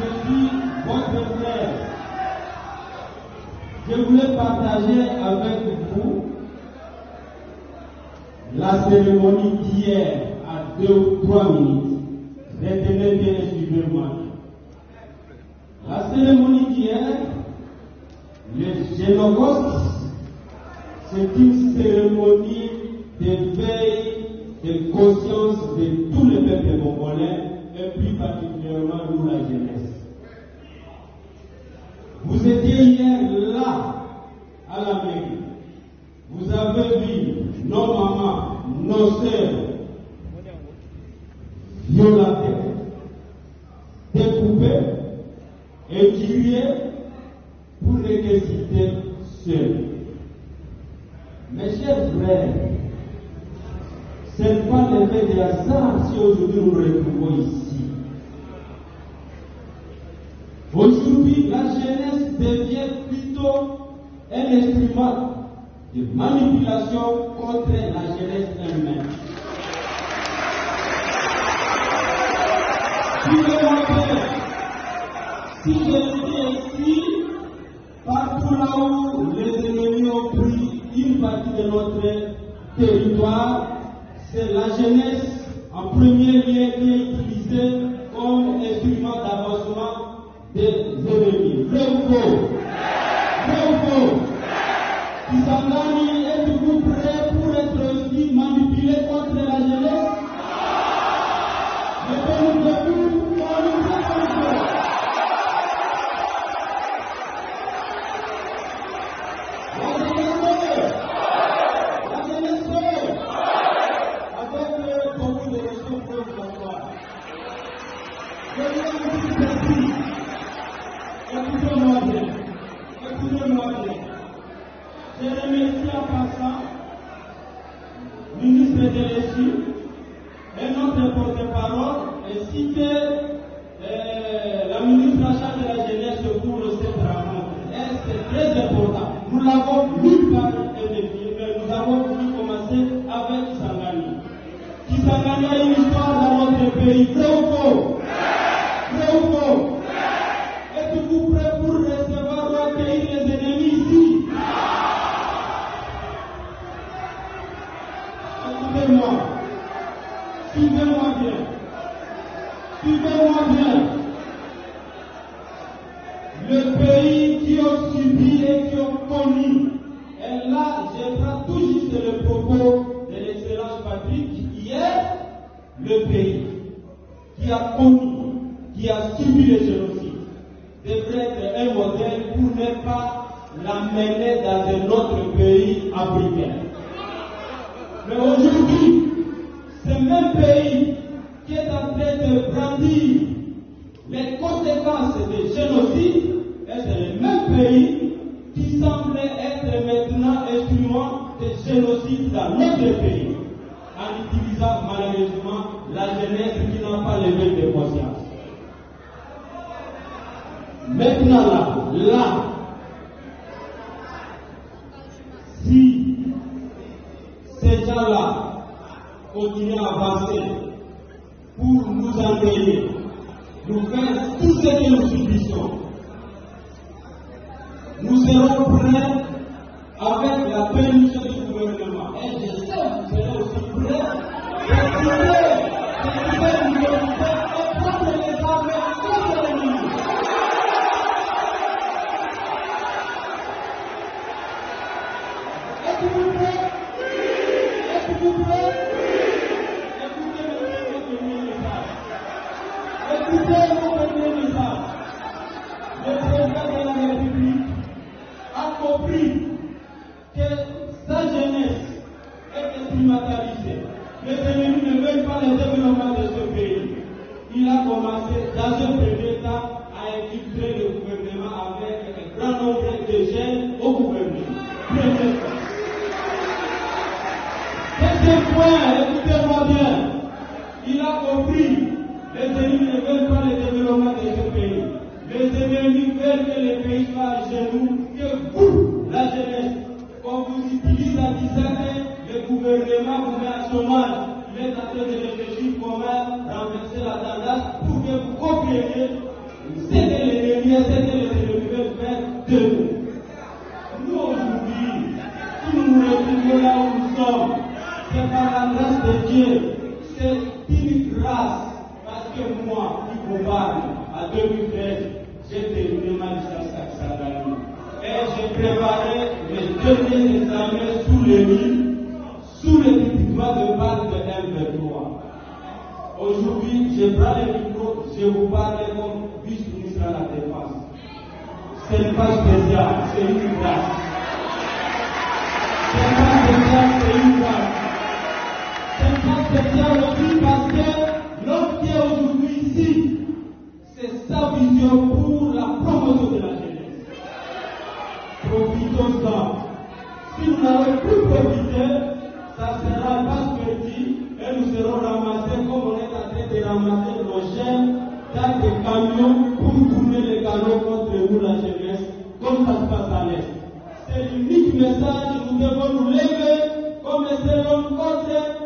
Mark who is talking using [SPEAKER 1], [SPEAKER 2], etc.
[SPEAKER 1] je suis votre frère. Je voulais partager avec vous la cérémonie d'hier à 2 ou 3 minutes. Retenez bien et suivez-moi. La cérémonie d'hier, le Génocos, c'est une cérémonie d'éveil de conscience de tous les peuples congolais et plus particulièrement nous la jeunesse. Vous étiez hier là, à la mairie. Vous avez vu nos mamans, nos sœurs violentées, découpées et tuées pour les citer seuls. Mes chers frères, ce n'est pas l'effet de hasard si aujourd'hui nous nous retrouvons ici. Aujourd'hui, la jeunesse devient plutôt un instrument de manipulation contre la jeunesse elle-même. Suivez-moi bien. Si je le dis ici, partout là où les ennemis ont pris une partie de notre territoire, c'est la jeunesse en premier lieu qui est utilisée comme instrument d'avancement des ennemis. Vrai ou faux? Vrai ou faux? Kisangani, êtes-vous prêts pour être aussi manipulé contre la jeunesse? Mettez-nous debout, on nous fait comme ça. La jeunesse, avec beaucoup de ressources pour s'asseoir. Je vais vous dire ceci. Écoutez-moi bien. Écoutez-moi bien. Je remercie en passant le ministre de l'Église et notre porte-parole ainsi que la ministre en charge de la jeunesse pour cette rencontre. C'est très important. Nous l'avons nulle part évoqué, mais nous avons voulu commencer avec Kisangani. Kisangani a une histoire dans notre pays. Vrai ou faux? Vrai ou faux? Êtes-vous prêts pour recevoir ou accueillir les ennemis ici? Écoutez-moi. Suivez-moi bien. Suivez-moi bien. Le pays qui a subi et qui a connu, et là, je prends tout juste le propos de l'excellence Patrick, hier, le pays qui a connu, qui a subi le génocide, devrait être un modèle pour ne pas l'amener dans un autre pays africain. Mais aujourd'hui, ce même pays qui est en train de brandir les conséquences du génocide, est le même pays qui semble être maintenant instrument de génocide dans notre pays, en utilisant malheureusement la jeunesse qui n'a pas levé de conscience. Maintenant là, si ces gens-là continuent à avancer pour nous engager, nous faire tout ce que nous subissons, nous serons prêts avec la permission du gouvernement. Et je sais que vous serez aussi prêts pour quitter l'université et prendre les armes contre l'ennemi. Êtes-vous prêts? Êtes-vous prêts? Écoutez mon premier message. Le président de la République a compris que sa jeunesse est instrumentalisée. Les ennemis ne veulent pas le développement de ce pays. Il a commencé dans un premier temps à infiltrer le gouvernement avec un grand nombre de jeunes au gouvernement. Premier point. Deuxième point, écoutez-moi bien. Il a compris. Les ennemis ne veulent pas le développement de ce pays. Les ennemis veulent que le pays soit à genoux, que vous, la jeunesse, on vous utilise en disant que le gouvernement vous met à chômage. Il est en train de réfléchir comment renverser la tendance pour que vous compreniez de nous. Nous aujourd'hui, si nous nous retrouvons là où nous sommes, c'est par la grâce de Dieu, c'est une grâce, parce que moi, qui vous parle, en 2013, j'ai terminé ma licence académique. Et j'ai préparé mes derniers examens sous le lit, sous le diplôme de bac de M23. Aujourd'hui, je prends le micro, je vous parle comme vice-ministre de la Défense. Ce n'est pas spécial, c'est une grâce. Ce n'est pas spécial, c'est une grâce. Ce n'est pas spécial aussi parce que l'homme qui est aujourd'hui ici, c'est sa vision pour la promotion de la jeunesse. Profitons-en. Si nous n'avons plus profité, ça sera pas perdu et nous serons ramassés comme on est en train de ramasser nos jeunes dans des camions pour tourner les canaux contre nous, la jeunesse, comme ça se passe à l'Est. C'est l'unique message que nous devons nous lever comme un seul homme contre